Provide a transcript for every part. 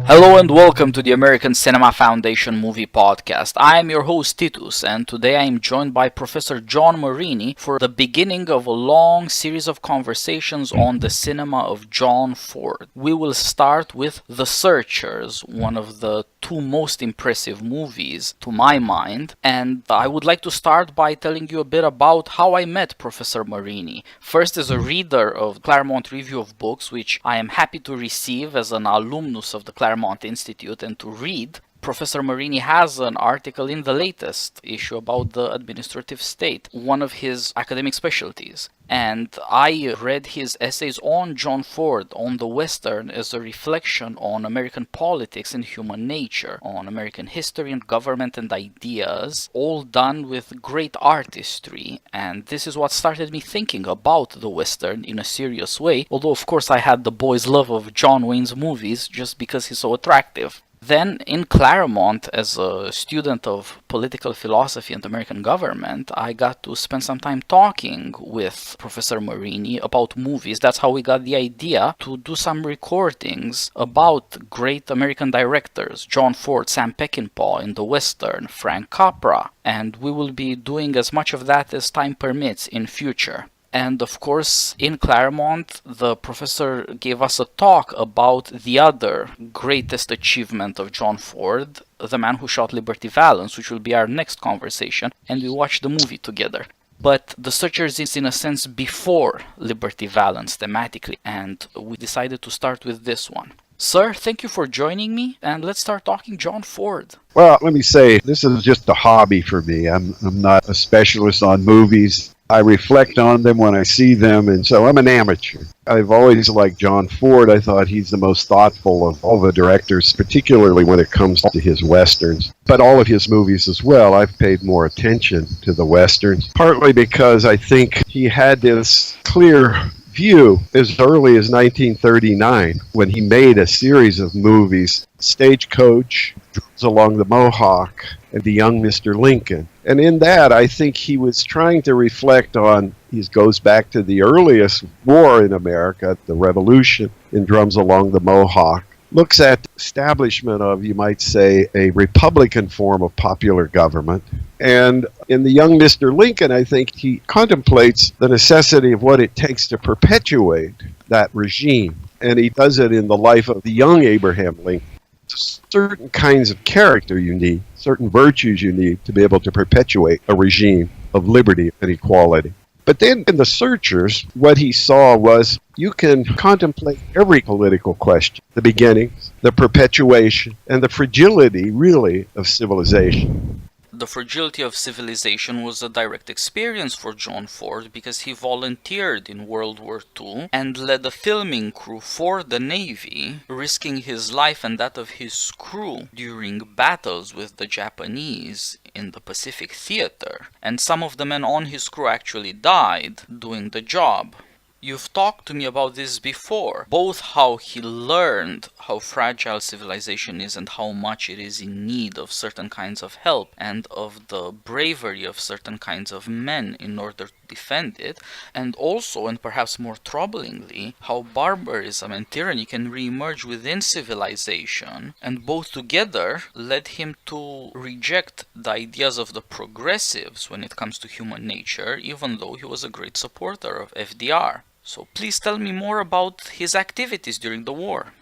Hello and welcome to the American Cinema Foundation Movie Podcast. I am your host Titus, and today I am joined by Professor John Marini for the beginning of a long series of conversations on the cinema of John Ford. We will start with The Searchers, one of the two most impressive movies to my mind, and I would like to start by telling you a bit about how I met Professor Marini. First, as a reader of Claremont Review of Books, which I am happy to receive as an alumnus of the Claremont Institute and to read. Professor Marini has an article in the latest issue about the administrative state, one of his academic specialties. And I read his essays on John Ford, on the Western, as a reflection on American politics and human nature, on American history and government and ideas, all done with great artistry. And this is what started me thinking about the Western in a serious way, although of course I had the boy's love of John Wayne's movies just because he's so attractive. Then, in Claremont, as a student of political philosophy and American government, I got to spend some time talking with Professor Marini about movies. That's how we got the idea to do some recordings about great American directors, John Ford, Sam Peckinpah in the Western, Frank Capra, and we will be doing as much of that as time permits in future. And of course, in Claremont, the professor gave us a talk about the other greatest achievement of John Ford, The Man Who Shot Liberty Valance, which will be our next conversation, and we watched the movie together. But The Searchers is in a sense before Liberty Valance thematically, and we decided to start with this one. Sir, thank you for joining me, and let's start talking John Ford. Well, let me say, this is just a hobby for me. I'm not a specialist on movies. I reflect on them when I see them, and so I'm an amateur. I've always liked John Ford. I thought he's the most thoughtful of all the directors, particularly when it comes to his westerns. But all of his movies as well, I've paid more attention to the westerns, partly because I think he had this clear view as early as 1939 when he made a series of movies, Stagecoach, Drums Along the Mohawk, and The Young Mr. Lincoln. And in that, I think he was trying to reflect on, he goes back to the earliest war in America, the Revolution, in Drums Along the Mohawk. Looks at the establishment of, you might say, a Republican form of popular government. And in The Young Mr. Lincoln, I think he contemplates the necessity of what it takes to perpetuate that regime. And he does it in the life of the young Abraham Lincoln. Certain kinds of character you need, certain virtues you need to be able to perpetuate a regime of liberty and equality. But then in The Searchers, what he saw was you can contemplate every political question, the beginnings, the perpetuation, and the fragility, really, of civilization. The fragility of civilization was a direct experience for John Ford because he volunteered in World War II and led a filming crew for the Navy, risking his life and that of his crew during battles with the Japanese in the Pacific Theater. And some of the men on his crew actually died doing the job. You've talked to me about this before, both how he learned how fragile civilization is and how much it is in need of certain kinds of help and of the bravery of certain kinds of men in order to defend it, and also, and perhaps more troublingly, how barbarism and tyranny can re-emerge within civilization, and both together led him to reject the ideas of the progressives when it comes to human nature, even though he was a great supporter of FDR. So please tell me more about his activities during the war.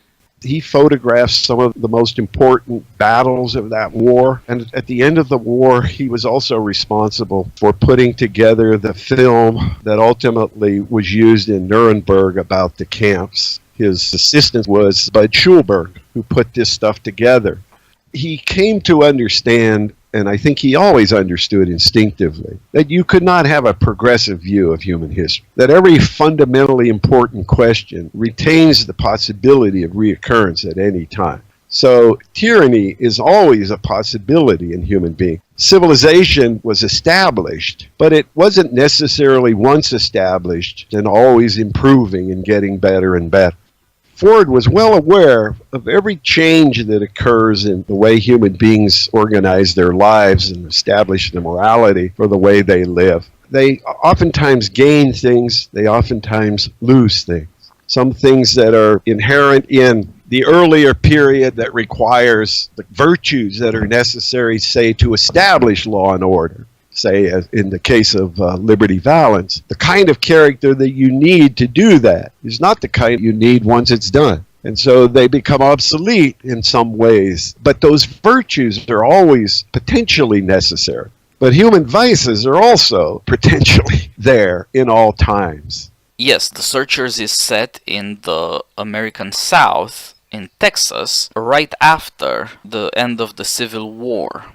He photographs some of the most important battles of that war. And at the end of the war, he was also responsible for putting together the film that ultimately was used in Nuremberg about the camps. His assistant was Bud Schulberg, who put this stuff together. He came to understand, and I think he always understood instinctively, that you could not have a progressive view of human history, that every fundamentally important question retains the possibility of reoccurrence at any time. So tyranny is always a possibility in human beings. Civilization was established, but it wasn't necessarily once established and always improving and getting better and better. Ford was well aware of every change that occurs in the way human beings organize their lives and establish the morality for the way they live. They oftentimes gain things, they oftentimes lose things. Some things that are inherent in the earlier period that requires the virtues that are necessary, say, to establish law and order. Say, as in the case of Liberty Valance, the kind of character that you need to do that is not the kind you need once it's done. And so they become obsolete in some ways. But those virtues are always potentially necessary. But human vices are also potentially there in all times. Yes, The Searchers is set in the American South, in Texas, right after the end of the Civil War.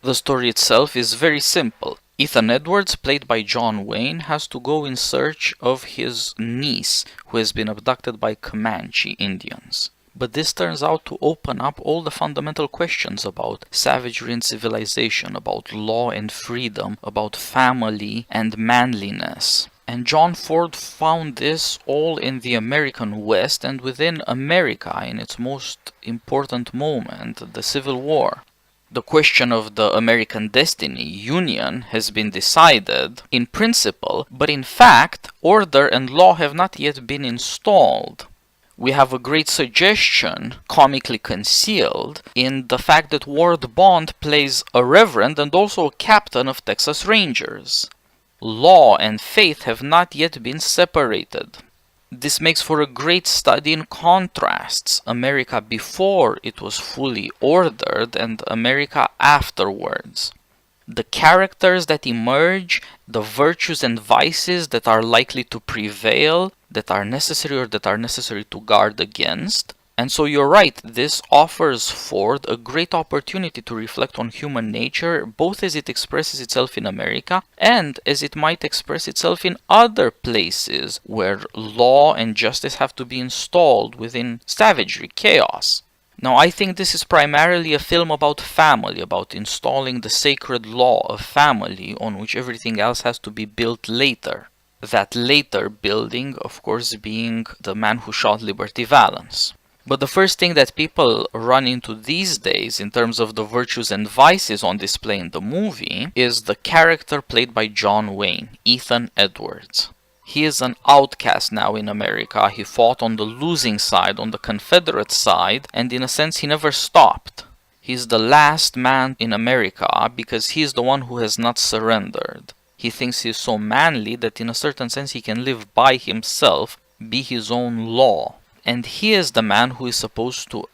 The story itself is very simple. Ethan Edwards, played by John Wayne, has to go in search of his niece, who has been abducted by Comanche Indians. But this turns out to open up all the fundamental questions about savagery and civilization, about law and freedom, about family and manliness. And John Ford found this all in the American West and within America in its most important moment, the Civil War. The question of the American destiny, union, has been decided in principle, but in fact, order and law have not yet been installed. We have a great suggestion, comically concealed, in the fact that Ward Bond plays a reverend and also a captain of Texas Rangers. Law and faith have not yet been separated. This makes for a great study in contrasts, America before it was fully ordered and America afterwards. The characters that emerge, the virtues and vices that are likely to prevail, that are necessary or that are necessary to guard against. And so you're right, this offers Ford a great opportunity to reflect on human nature, both as it expresses itself in America and as it might express itself in other places where law and justice have to be installed within savagery, chaos. Now, I think this is primarily a film about family, about installing the sacred law of family on which everything else has to be built later. That later building, of course, being the man who shot Liberty Valance. But the first thing that people run into these days in terms of the virtues and vices on display in the movie is the character played by John Wayne, Ethan Edwards. He is an outcast now in America. He fought on the losing side, on the Confederate side, and in a sense he never stopped. He's the last man in America because he's the one who has not surrendered. He thinks he's so manly that in a certain sense he can live by himself, be his own law. And he is the man who is supposed to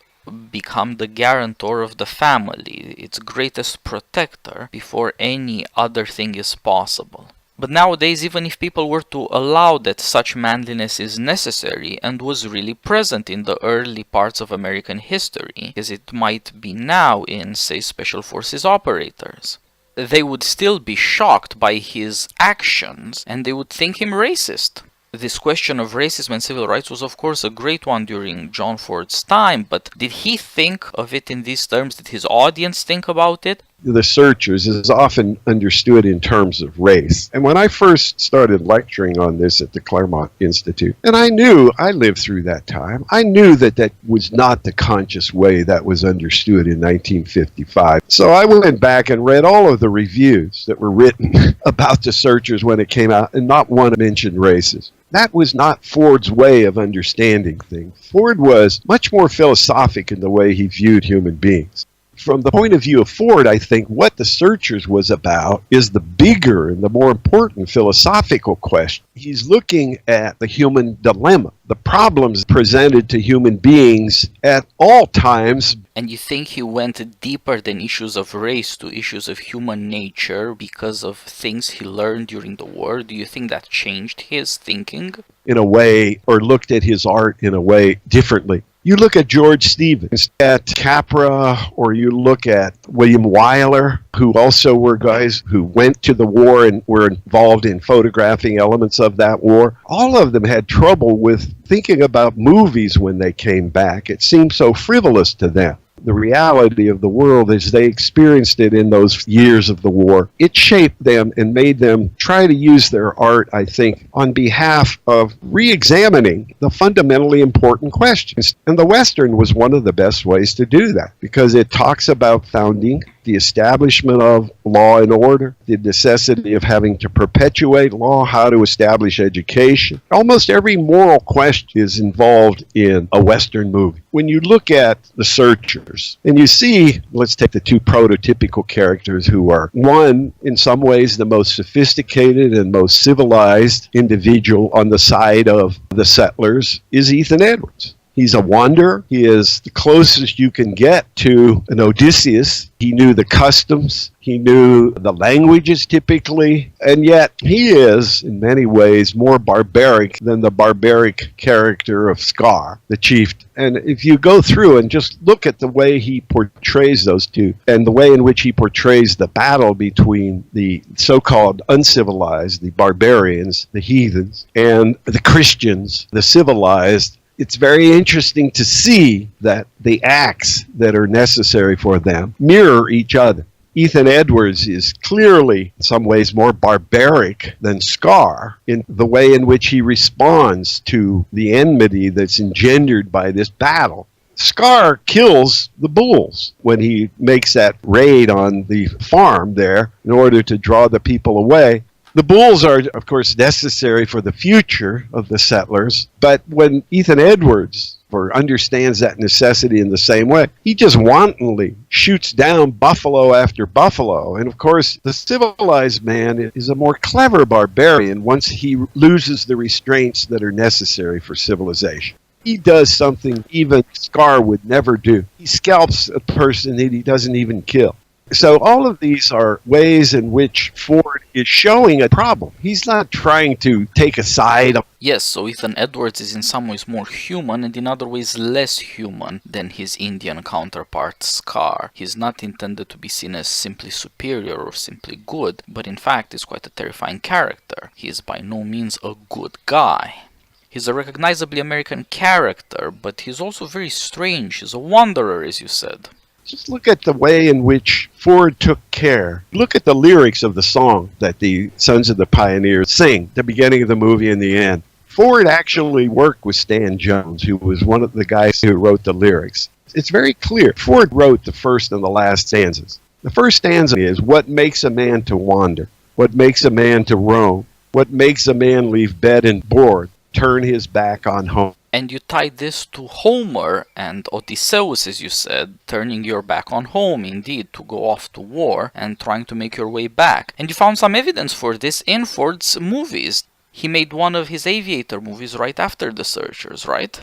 become the guarantor of the family, its greatest protector, before any other thing is possible. But nowadays, even if people were to allow that such manliness is necessary and was really present in the early parts of American history, as it might be now in, say, Special Forces operators, they would still be shocked by his actions and they would think him racist. This question of racism and civil rights was of course a great one during John Ford's time, but did he think of it in these terms? Did his audience think about it? The Searchers is often understood in terms of race. And when I first started lecturing on this at the Claremont Institute, and I lived through that time, I knew that that was not the conscious way that was understood in 1955. So I went back and read all of the reviews that were written about the Searchers when it came out, and not one mentioned races. That was not Ford's way of understanding things. Ford was much more philosophic in the way he viewed human beings. From the point of view of Ford, I think what The Searchers was about is the bigger and the more important philosophical question. He's looking at the human dilemma, the problems presented to human beings at all times. And you think he went deeper than issues of race to issues of human nature because of things he learned during the war? Do you think that changed his thinking? In a way, or looked at his art in a way differently. You look at George Stevens, at Capra, or you look at William Wyler, who also were guys who went to the war and were involved in photographing elements of that war. All of them had trouble with thinking about movies when they came back. It seemed so frivolous to them. the reality of the world as they experienced it in those years of the war. It shaped them and made them try to use their art, I think, on behalf of re-examining the fundamentally important questions. And the Western was one of the best ways to do that, because it talks about founding, the establishment of law and order, the necessity of having to perpetuate law, how to establish education. Almost every moral question is involved in a Western movie. When you look at The Searchers, and you see, let's take the two prototypical characters who are, one, in some ways, the most sophisticated and most civilized individual on the side of the settlers is Ethan Edwards. He's a wanderer. He is the closest you can get to an Odysseus. He knew the customs. He knew the languages typically. And yet he is, in many ways, more barbaric than the barbaric character of Scar, the chieftain. And if you go through and just look at the way he portrays those two, and the way in which he portrays the battle between the so-called uncivilized, the barbarians, the heathens, and the Christians, the civilized, it's very interesting to see that the acts that are necessary for them mirror each other. Ethan Edwards is clearly, in some ways, more barbaric than Scar in the way in which he responds to the enmity that's engendered by this battle. Scar kills the bulls when he makes that raid on the farm there in order to draw the people away. The bulls are, of course, necessary for the future of the settlers, but when Ethan Edwards understands that necessity in the same way, he just wantonly shoots down buffalo after buffalo. And of course, the civilized man is a more clever barbarian once he loses the restraints that are necessary for civilization. He does something even Scar would never do. He scalps a person that he doesn't even kill. So all of these are ways in which Ford is showing a problem. He's not trying to take a side. Yes, so Ethan Edwards is in some ways more human and in other ways less human than his Indian counterpart Scar. He's not intended to be seen as simply superior or simply good, but in fact is quite a terrifying character. He is by no means a good guy. He's a recognizably American character, but he's also very strange. He's a wanderer, as you said. Just look at the way in which Ford took care. Look at the lyrics of the song that the Sons of the Pioneers sing at the beginning of the movie and the end. Ford actually worked with Stan Jones, who was one of the guys who wrote the lyrics. It's very clear. Ford wrote the first and the last stanzas. The first stanza is, what makes a man to wander? What makes a man to roam? What makes a man leave bed and board, turn his back on home? And you tied this to Homer and Odysseus, as you said, turning your back on home, indeed, to go off to war and trying to make your way back. And you found some evidence for this in Ford's movies. He made one of his aviator movies right after The Searchers, right?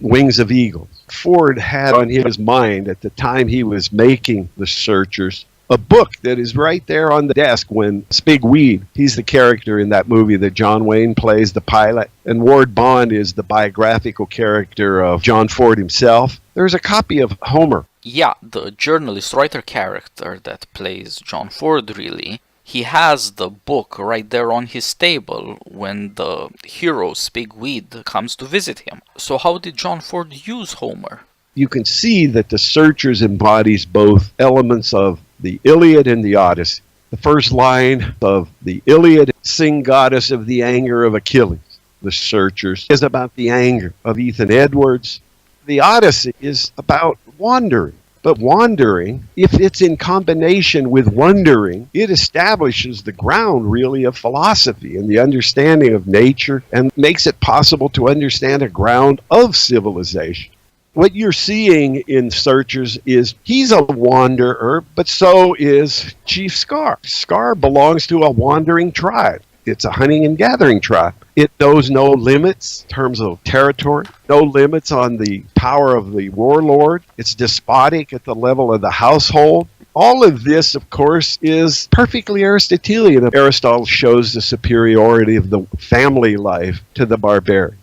Wings of Eagles. Ford had on his mind at the time he was making The Searchers a book that is right there on the desk when Spig Weed, he's the character in that movie that John Wayne plays, the pilot, and Ward Bond is the biographical character of John Ford himself. There's a copy of Homer. Yeah, the journalist writer character that plays John Ford, really. He has the book right there on his table when the hero Spig Weed comes to visit him. So how did John Ford use Homer? You can see that The Searchers embodies both elements of the Iliad and the Odyssey. The first line of the Iliad, sing goddess of the anger of Achilles. The Searchers is about the anger of Ethan Edwards. The Odyssey is about wandering. But wandering, if it's in combination with wondering, it establishes the ground, really, of philosophy and the understanding of nature and makes it possible to understand a ground of civilization. What you're seeing in Searchers is he's a wanderer, but so is Chief Scar. Scar belongs to a wandering tribe. It's a hunting and gathering tribe. It knows no limits in terms of territory, no limits on the power of the warlord. It's despotic at the level of the household. All of this, of course, is perfectly Aristotelian. Aristotle shows the superiority of the family life to the barbarian.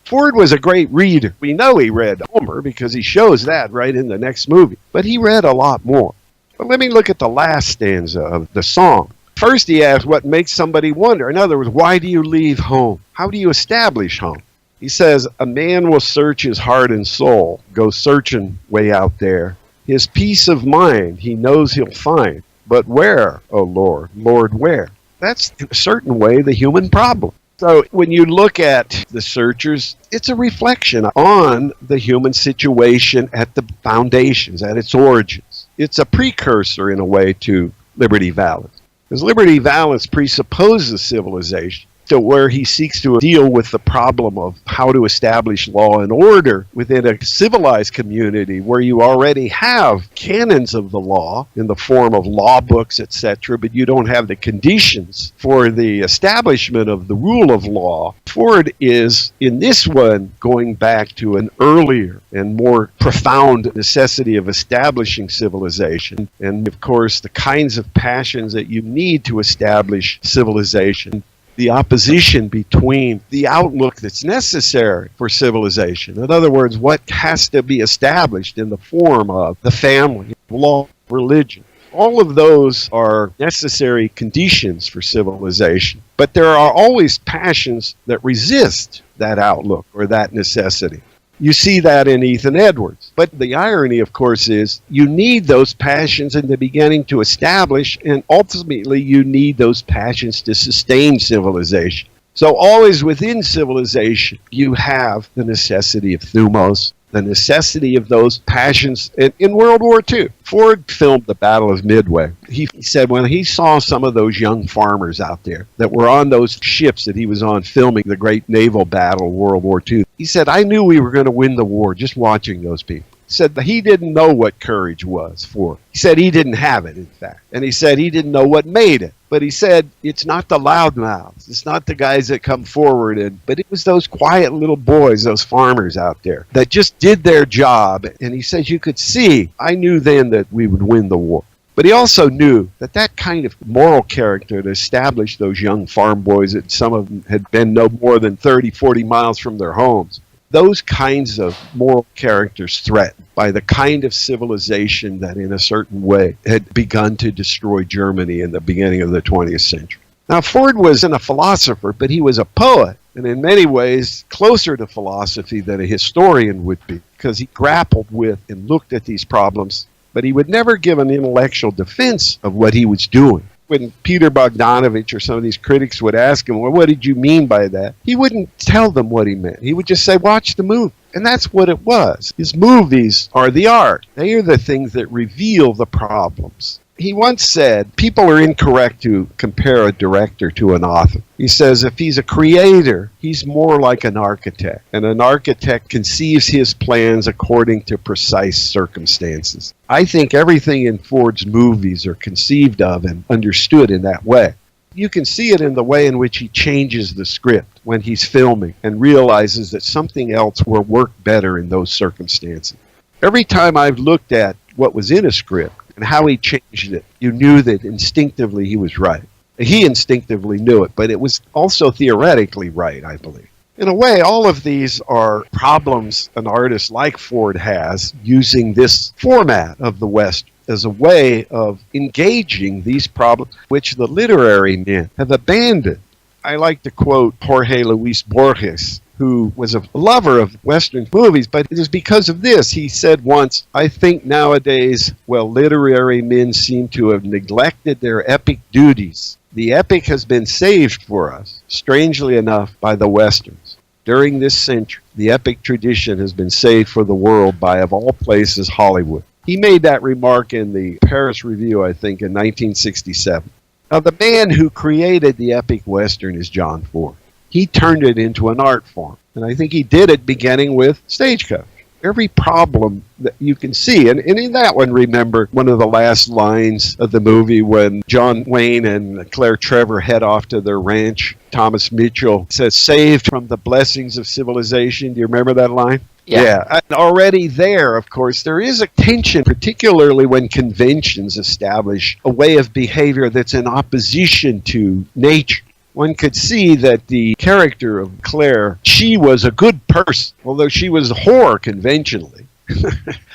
Ford was a great reader. We know he read Homer because he shows that right in the next movie. But he read a lot more. But let me look at the last stanza of the song. First he asks, what makes somebody wonder? In other words, why do you leave home? How do you establish home? He says, a man will search his heart and soul, go searching way out there. His peace of mind he knows he'll find. But where, O Lord? Lord, where? That's, in a certain way, the human problem. So when you look at the Searchers, it's a reflection on the human situation at the foundations, at its origins. It's a precursor, in a way, to Liberty Valance. Because Liberty Valance presupposes civilization, to where he seeks to deal with the problem of how to establish law and order within a civilized community where you already have canons of the law in the form of law books, etc., but you don't have the conditions for the establishment of the rule of law. Ford is, in this one, going back to an earlier and more profound necessity of establishing civilization, and of course the kinds of passions that you need to establish civilization, the opposition between the outlook that's necessary for civilization. In other words, what has to be established in the form of the family, law, religion. All of those are necessary conditions for civilization. But there are always passions that resist that outlook or that necessity. You see that in Ethan Edwards. But the irony, of course, is you need those passions in the beginning to establish, and ultimately you need those passions to sustain civilization. So always within civilization, you have the necessity of thumos, the necessity of those passions. In World War II, Ford filmed the Battle of Midway. He said when he saw some of those young farmers out there that were on those ships that he was on filming the great naval battle of World War II, he said, I knew we were going to win the war just watching those people. He said that he didn't know what courage was for. He said he didn't have it, in fact. And he said he didn't know what made it. But he said it's not the loudmouths. It's not the guys that come forward. But it was those quiet little boys, those farmers out there that just did their job. And he says you could see, I knew then that we would win the war. But he also knew that that kind of moral character to establish those young farm boys, that some of them had been no more than 30, 40 miles from their homes, those kinds of moral characters threatened by the kind of civilization that in a certain way had begun to destroy Germany in the beginning of the 20th century. Now, Ford wasn't a philosopher, but he was a poet, and in many ways closer to philosophy than a historian would be, because he grappled with and looked at these problems, but he would never give an intellectual defense of what he was doing. When Peter Bogdanovich or some of these critics would ask him, well, what did you mean by that? He wouldn't tell them what he meant. He would just say, watch the movie. And that's what it was. His movies are the art. They are the things that reveal the problems. He once said, people are incorrect to compare a director to an author. He says if he's a creator, he's more like an architect. And an architect conceives his plans according to precise circumstances. I think everything in Ford's movies are conceived of and understood in that way. You can see it in the way in which he changes the script when he's filming and realizes that something else will work better in those circumstances. Every time I've looked at what was in a script and how he changed it, you knew that instinctively he was right. He instinctively knew it, but it was also theoretically right, I believe. In a way, all of these are problems an artist like Ford has using this format of the West as a way of engaging these problems which the literary men have abandoned. I like to quote Jorge Luis Borges, who was a lover of Western movies, but it is because of this. He said once, I think nowadays, literary men seem to have neglected their epic duties. The epic has been saved for us, strangely enough, by the Westerns. During this century, the epic tradition has been saved for the world by, of all places, Hollywood. He made that remark in the Paris Review, I think, in 1967. Now, the man who created the epic Western is John Ford. He turned it into an art form, and I think he did it beginning with Stagecoach. Every problem that you can see, and in that one, remember one of the last lines of the movie when John Wayne and Claire Trevor head off to their ranch. Thomas Mitchell says, saved from the blessings of civilization. Do you remember that line? Yeah. And already there, of course, there is a tension, particularly when conventions establish a way of behavior that's in opposition to nature. One could see that the character of Claire, she was a good person, although she was a whore conventionally.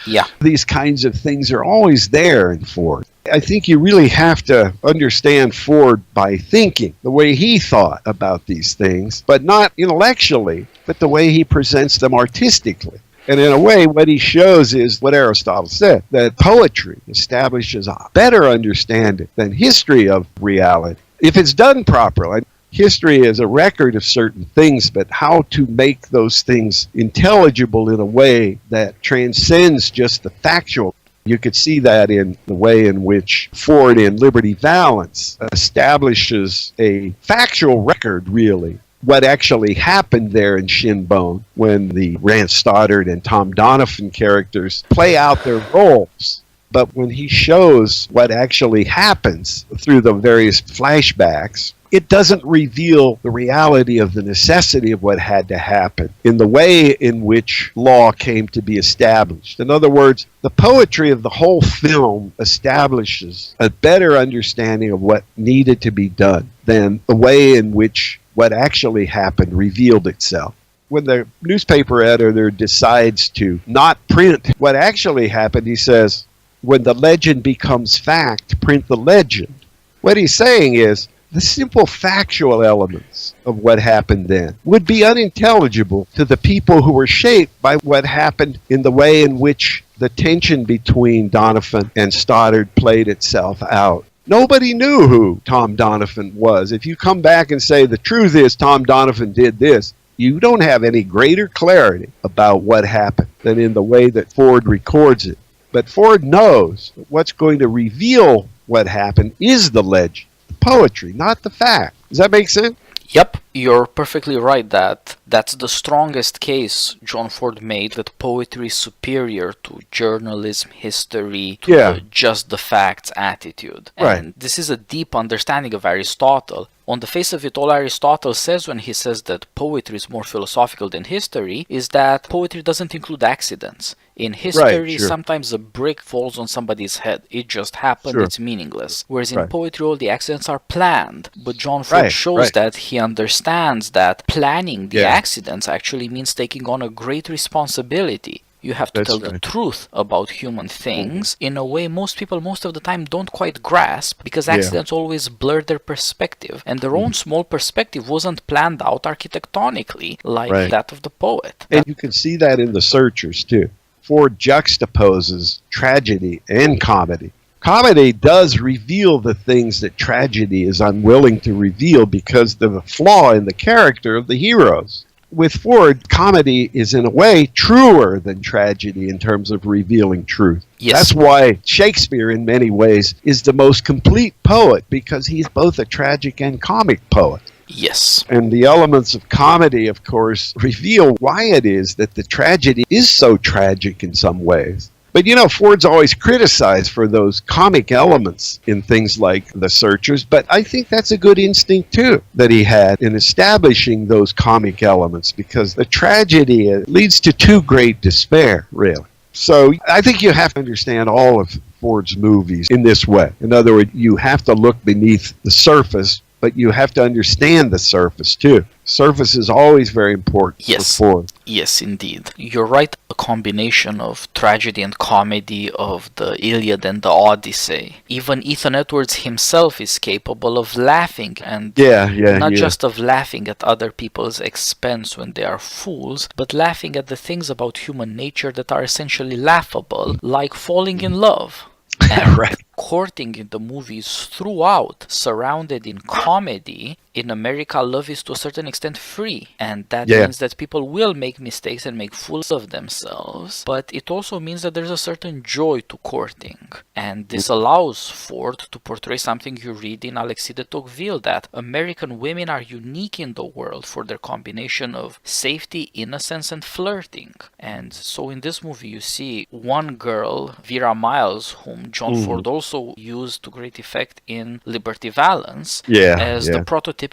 Yeah. These kinds of things are always there in Ford. I think you really have to understand Ford by thinking the way he thought about these things, but not intellectually, but the way he presents them artistically. And in a way, what he shows is what Aristotle said, that poetry establishes a better understanding than history of reality. If it's done properly, history is a record of certain things, but how to make those things intelligible in a way that transcends just the factual. You could see that in the way in which Ford in Liberty Valance establishes a factual record, really, what actually happened there in Shinbone when the Rance Stoddard and Tom Donovan characters play out their roles. But when he shows what actually happens through the various flashbacks, it doesn't reveal the reality of the necessity of what had to happen in the way in which law came to be established. In other words, the poetry of the whole film establishes a better understanding of what needed to be done than the way in which what actually happened revealed itself. When the newspaper editor decides to not print what actually happened, he says, when the legend becomes fact, print the legend. What he's saying is, the simple factual elements of what happened then would be unintelligible to the people who were shaped by what happened in the way in which the tension between Donovan and Stoddard played itself out. Nobody knew who Tom Donovan was. If you come back and say the truth is Tom Donovan did this, you don't have any greater clarity about what happened than in the way that Ford records it. But Ford knows that what's going to reveal what happened is the legend, the poetry, not the fact. Does that make sense? Yep, you're perfectly right that that's the strongest case John Ford made, that poetry is superior to journalism, history, to the just the facts attitude. And this is a deep understanding of Aristotle. On the face of it, all Aristotle says when he says that poetry is more philosophical than history is that poetry doesn't include accidents. In history, sometimes a brick falls on somebody's head. It just happened, it's meaningless. Whereas in poetry, all the accidents are planned. But John Ford shows that he understands that planning the accidents actually means taking on a great responsibility. You have to tell the truth about human things in a way most people most of the time don't quite grasp, because accidents always blur their perspective, and their own small perspective wasn't planned out architectonically like that of the poet. And you can see that in The Searchers too. Ford juxtaposes tragedy and comedy. Comedy does reveal the things that tragedy is unwilling to reveal because of the flaw in the character of the heroes. With Ford, comedy is in a way truer than tragedy in terms of revealing truth. That's why Shakespeare, in many ways, is the most complete poet, because he's both a tragic and comic poet. Yes. And the elements of comedy, of course, reveal why it is that the tragedy is so tragic in some ways. But you know, Ford's always criticized for those comic elements in things like The Searchers, but I think that's a good instinct too that he had in establishing those comic elements, because the tragedy leads to too great despair, really. So I think you have to understand all of Ford's movies in this way. In other words, you have to look beneath the surface, but you have to understand the surface too. Surface is always very important for Ford. Yes, indeed. You're right. A combination of tragedy and comedy of the Iliad and the Odyssey. Even Ethan Edwards himself is capable of laughing, and not just of laughing at other people's expense when they are fools, but laughing at the things about human nature that are essentially laughable, like falling in love. And courting in the movies throughout, surrounded in comedy. In America, love is to a certain extent free, and that means that people will make mistakes and make fools of themselves, but it also means that there's a certain joy to courting, and this allows Ford to portray something you read in Alexis de Tocqueville, that American women are unique in the world for their combination of safety, innocence, and flirting. And so in this movie you see one girl, Vera Miles, whom John Ford also used to great effect in Liberty Valance, as the prototypical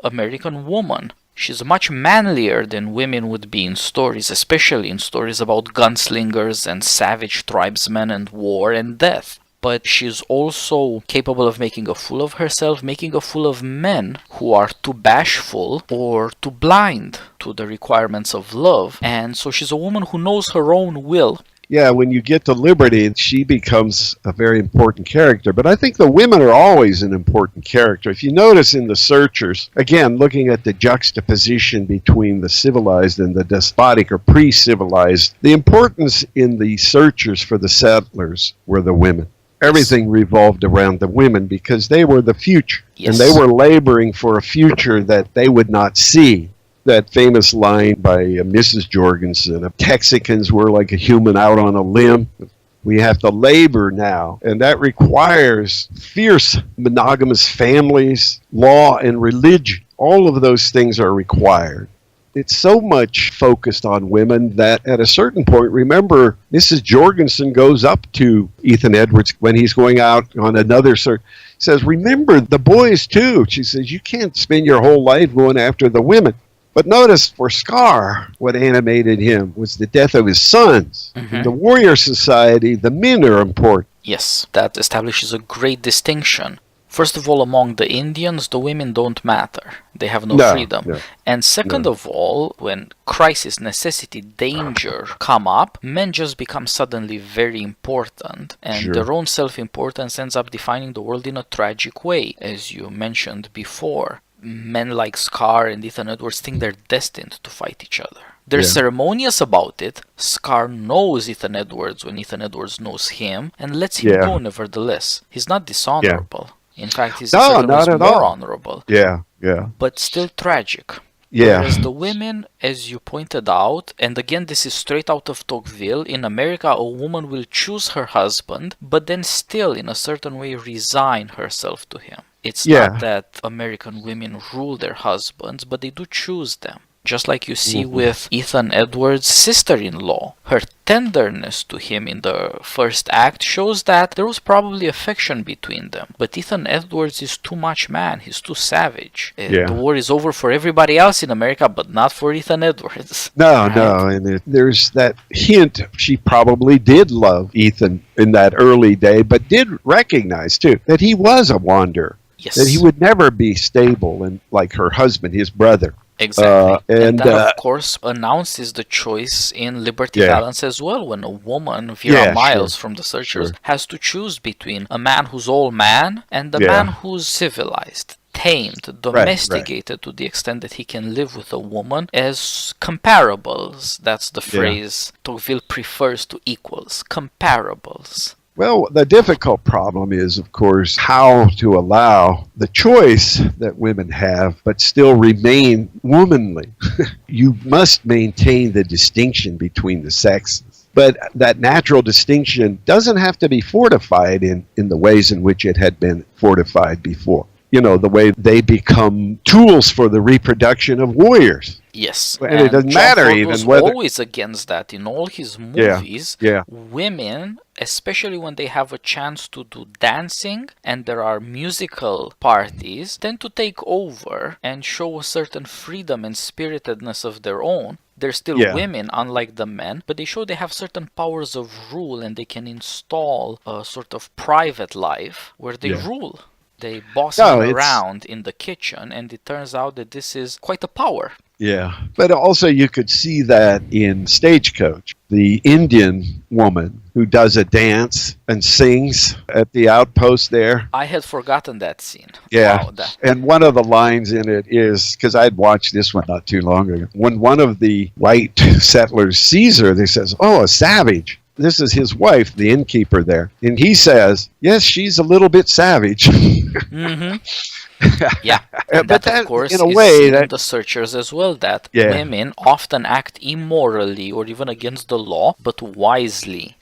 American woman. She's much manlier than women would be in stories, especially in stories about gunslingers and savage tribesmen and war and death. But she's also capable of making a fool of herself, making a fool of men who are too bashful or too blind to the requirements of love. And so she's a woman who knows her own will. Yeah, when you get to Liberty, she becomes a very important character. But I think the women are always an important character. If you notice in The Searchers, again, looking at the juxtaposition between the civilized and the despotic or pre-civilized, the importance in The Searchers for the settlers were the women. Everything revolved around the women because they were the future. Yes. And they were laboring for a future that they would not see. That famous line by Mrs. Jorgensen, Texicans were like a human out on a limb. We have to labor now, and that requires fierce monogamous families, law, and religion. All of those things are required. It's so much focused on women that at a certain point, remember, Mrs. Jorgensen goes up to Ethan Edwards when he's going out on another search. Says, remember the boys too. She says, you can't spend your whole life going after the women. But notice for Scar, what animated him was the death of his sons. In the warrior society, the men are important. Yes, that establishes a great distinction. First of all, among the Indians, the women don't matter. They have no freedom. No, and second of all, when crisis, necessity, danger come up, men just become suddenly very important. And their own self-importance ends up defining the world in a tragic way, as you mentioned before. Men like Scar and Ethan Edwards think they're destined to fight each other. They're ceremonious about it. Scar knows Ethan Edwards when Ethan Edwards knows him and lets him go nevertheless. He's not dishonorable. In fact, he's more honorable. But still tragic. Whereas the women, as you pointed out, and again this is straight out of Tocqueville, in America a woman will choose her husband, but then still in a certain way resign herself to him. It's not that American women rule their husbands, but they do choose them. Just like you see with Ethan Edwards' sister-in-law. Her tenderness to him in the first act shows that there was probably affection between them. But Ethan Edwards is too much man. He's too savage. The war is over for everybody else in America, but not for Ethan Edwards. No. And there's that hint she probably did love Ethan in that early day, but did recognize, too, that he was a wanderer. Yes. That he would never be stable and like her husband, his brother. Exactly. And that, of course, announces the choice in Liberty Balance as well, when a woman, Vera Miles from The Searchers, has to choose between a man who's all man and the man who's civilized, tamed, domesticated to the extent that he can live with a woman as comparables. That's the phrase Tocqueville prefers to equals. Comparables. Well, the difficult problem is, of course, how to allow the choice that women have, but still remain womanly. You must maintain the distinction between the sexes. But that natural distinction doesn't have to be fortified in the ways in which it had been fortified before. You know, the way they become tools for the reproduction of warriors. Yes, and it doesn't matter even whether... always against that. In all his movies, yeah. Women, especially when they have a chance to do dancing and there are musical parties, tend to take over and show a certain freedom and spiritedness of their own. They're still women, unlike the men, but they show they have certain powers of rule and they can install a sort of private life where they rule. They boss him around in the kitchen, and it turns out that this is quite a power. Yeah, but also you could see that in Stagecoach, the Indian woman who does a dance and sings at the outpost there. I had forgotten that scene. Yeah, wow, and one of the lines in it is, because I'd watched this one not too long ago, when one of the white settlers sees her, they says, "Oh, a savage." This is his wife, the innkeeper there. And he says, yes, she's a little bit savage. Yeah, and but that, of course, in a is way, in The Searchers as well, that women often act immorally or even against the law, but wisely.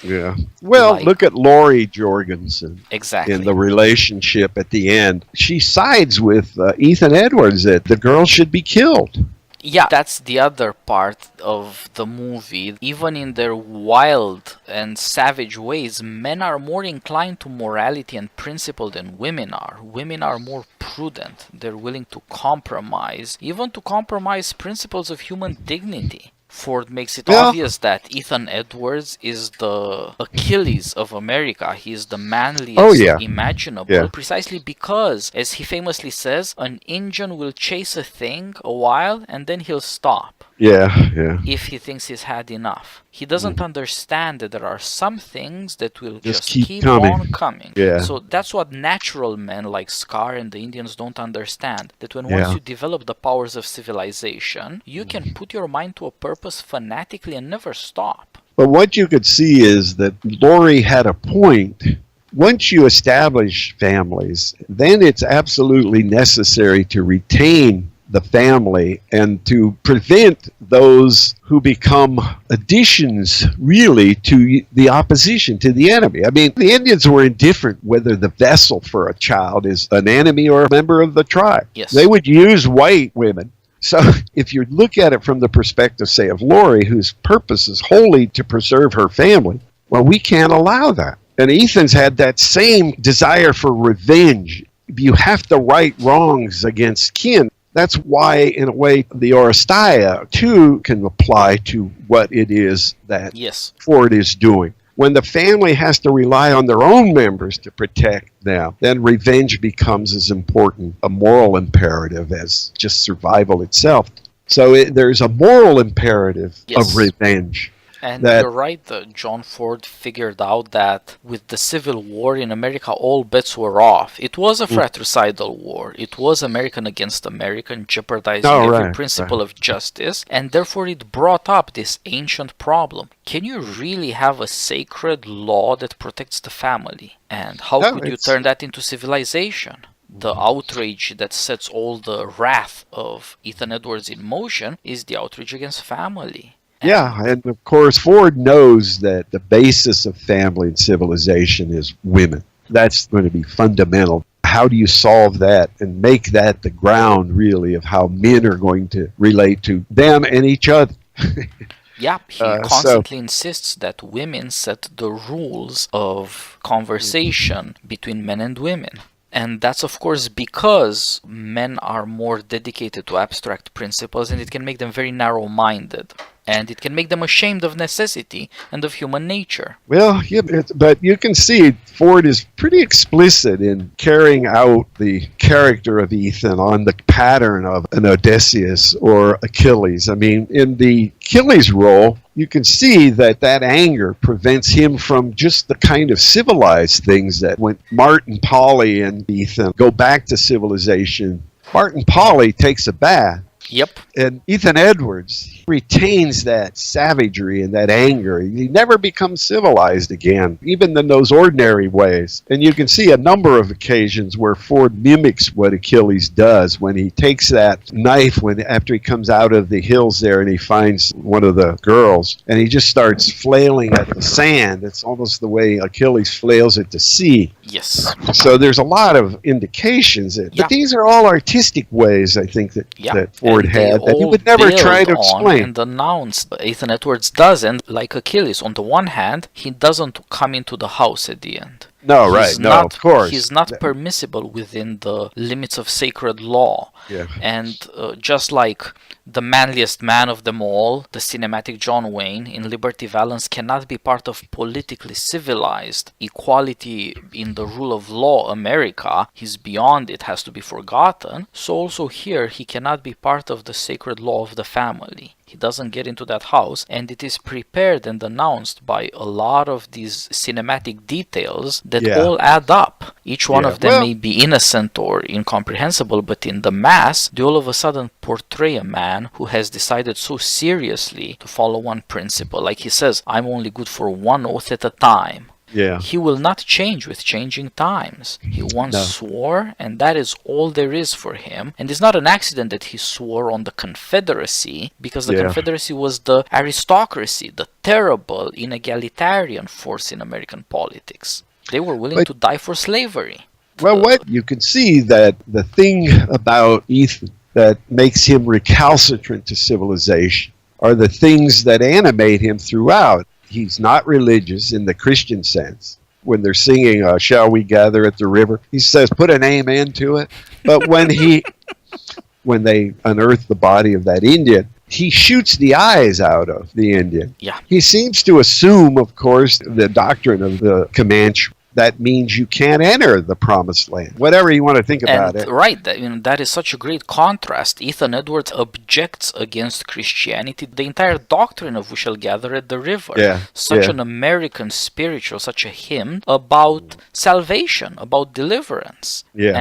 Yeah. Well, look at Laurie Jorgensen. Exactly. In the relationship at the end. She sides with Ethan Edwards that the girl should be killed. Yeah, that's the other part of the movie. Even in their wild and savage ways, men are more inclined to morality and principle than women are. Women are more prudent. They're willing to compromise, even to compromise principles of human dignity. Ford makes it obvious that Ethan Edwards is the Achilles of America. He is the manliest imaginable, precisely because, as he famously says, an Indian will chase a thing a while and then he'll stop. Yeah. if he thinks he's had enough. He doesn't understand that there are some things that will just keep on coming. Yeah. So that's what natural men like Scar and the Indians don't understand. That once you develop the powers of civilization, you can put your mind to a purpose fanatically and never stop. But what you could see is that Laurie had a point. Once you establish families, then it's absolutely necessary to retain the family and to prevent those who become additions really to the opposition, to the enemy. I mean, the Indians were indifferent whether the vessel for a child is an enemy or a member of the tribe. Yes. They would use white women. So if you look at it from the perspective, say, of Laurie, whose purpose is wholly to preserve her family, well, we can't allow that. And Ethan's had that same desire for revenge. You have to right wrongs against kin. That's why, in a way, the Oresteia, too, can apply to what it is that Ford is doing. When the family has to rely on their own members to protect them, then revenge becomes as important a moral imperative as just survival itself. So there's a moral imperative of revenge. And you're right, John Ford figured out that with the Civil War in America, all bets were off. It was a fratricidal war. It was American against American, jeopardizing every principle of justice, and therefore it brought up this ancient problem. Can you really have a sacred law that protects the family? And how could you turn that into civilization? The outrage that sets all the wrath of Ethan Edwards in motion is the outrage against family. And of course, Ford knows that the basis of family and civilization is women. That's going to be fundamental. How do you solve that and make that the ground, really, of how men are going to relate to them and each other? He constantly insists that women set the rules of conversation between men and women. And that's, of course, because men are more dedicated to abstract principles, and it can make them very narrow-minded. And it can make them ashamed of necessity and of human nature. Well, but you can see Ford is pretty explicit in carrying out the character of Ethan on the pattern of an Odysseus or Achilles. I mean, in the Achilles role, you can see that anger prevents him from just the kind of civilized things that when Martin, Polly, and Ethan go back to civilization, Martin Polly takes a bath. And Ethan Edwards retains that savagery and that anger. He never becomes civilized again, even in those ordinary ways. And you can see a number of occasions where Ford mimics what Achilles does when he takes that knife after he comes out of the hills there and he finds one of the girls and he just starts flailing at the sand. It's almost the way Achilles flails at the sea. So there's a lot of indications. But these are all artistic ways, I think, that Ford had that he would never try to explain. And announced Ethan Edwards doesn't, like Achilles. On the one hand, he doesn't come into the house at the end. Of course. He's not permissible within the limits of sacred law. And just like the manliest man of them all, the cinematic John Wayne in Liberty Valance cannot be part of politically civilized equality in the rule of law America, he's beyond it, has to be forgotten. So also here he cannot be part of the sacred law of the family. He doesn't get into that house, and it is prepared and announced by a lot of these cinematic details that all add up. Each one of them may be innocent or incomprehensible, but in the mass, they all of a sudden portray a man who has decided so seriously to follow one principle. Like he says, I'm only good for one oath at a time. He will not change with changing times. He once swore, and that is all there is for him. And it's not an accident that he swore on the Confederacy, because the Confederacy was the aristocracy, the terrible, inegalitarian force in American politics. They were willing to die for slavery. Well, you can see that the thing about Ethan that makes him recalcitrant to civilization are the things that animate him throughout. He's not religious in the Christian sense. When they're singing, Shall We Gather at the River, he says, put an amen to it. But when they unearth the body of that Indian, he shoots the eyes out of the Indian. He seems to assume, of course, the doctrine of the Comanche, that means you can't enter the promised land. Whatever you want to think about it. Right, that is such a great contrast. Ethan Edwards objects against Christianity, the entire doctrine of "we shall gather at the river." Such an American spiritual, such a hymn about salvation, about deliverance.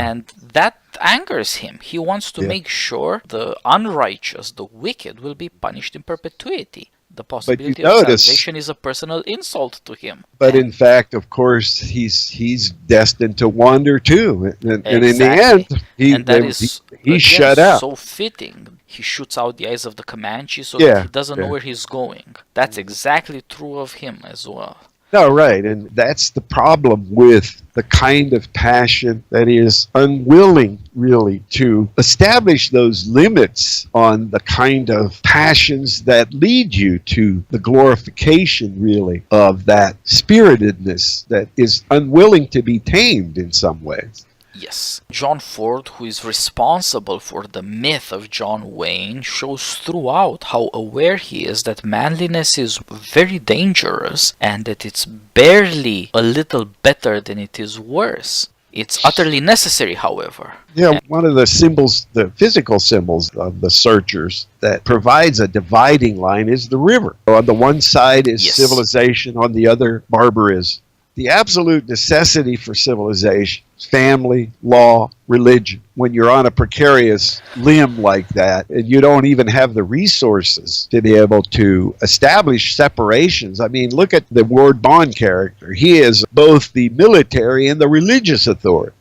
And that angers him. He wants to make sure the unrighteous, the wicked, will be punished in perpetuity. The possibility of salvation is a personal insult to him. But in fact, of course, he's destined to wander too. And in the end, he's shut out. So fitting. He shoots out the eyes of the Comanche so that he doesn't know where he's going. That's exactly true of him as well. No, right. And that's the problem with the kind of passion that is unwilling, really, to establish those limits on the kind of passions that lead you to the glorification, really, of that spiritedness that is unwilling to be tamed in some ways. Yes. John Ford, who is responsible for the myth of John Wayne, shows throughout how aware he is that manliness is very dangerous and that it's barely a little better than it is worse. It's utterly necessary, however. Yeah, one of the symbols, the physical symbols of the searchers that provides a dividing line is the river. On the one side is civilization, on the other, barbarism. The absolute necessity for civilization, family, law, religion, when you're on a precarious limb like that, and you don't even have the resources to be able to establish separations. I mean, look at the Ward Bond character. He is both the military and the religious authority.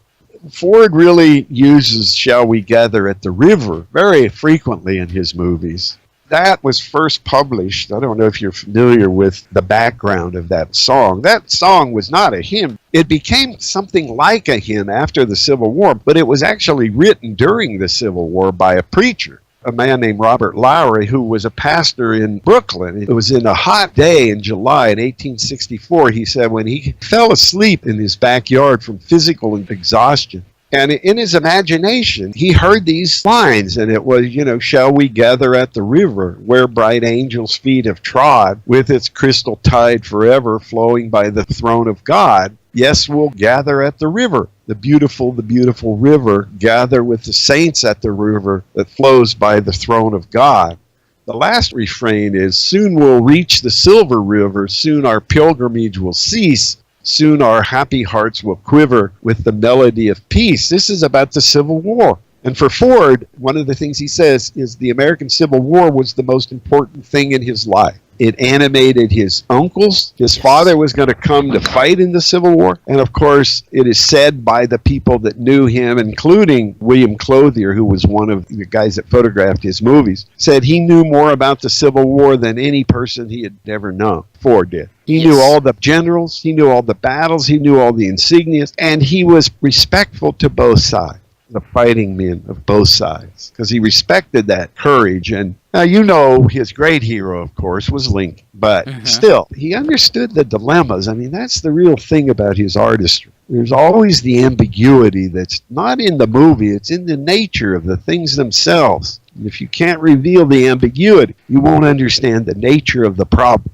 Ford really uses "Shall We Gather at the River" very frequently in his movies. That was first published. I don't know if you're familiar with the background of that song. That song was not a hymn. It became something like a hymn after the Civil War, but it was actually written during the Civil War by a preacher, a man named Robert Lowry, who was a pastor in Brooklyn. It was in a hot day in July in 1864. He said when he fell asleep in his backyard from physical exhaustion, and in his imagination, he heard these lines, and it was, "Shall we gather at the river, where bright angels' feet have trod, with its crystal tide forever flowing by the throne of God? Yes, we'll gather at the river, the beautiful river, gather with the saints at the river that flows by the throne of God." The last refrain is, "Soon we'll reach the silver river, soon our pilgrimage will cease. Soon our happy hearts will quiver with the melody of peace." This is about the Civil War. And for Ford, one of the things he says is the American Civil War was the most important thing in his life. It animated his uncles. His father was going to come to fight in the Civil War. And of course, it is said by the people that knew him, including William Clothier, who was one of the guys that photographed his movies, said he knew more about the Civil War than any person he had ever known. Ford did. He knew all the generals, he knew all the battles, he knew all the insignias, and he was respectful to both sides, the fighting men of both sides, because he respected that courage. And now, his great hero, of course, was Lincoln, but still, he understood the dilemmas. I mean, that's the real thing about his artistry. There's always the ambiguity that's not in the movie, it's in the nature of the things themselves. And if you can't reveal the ambiguity, you won't understand the nature of the problem.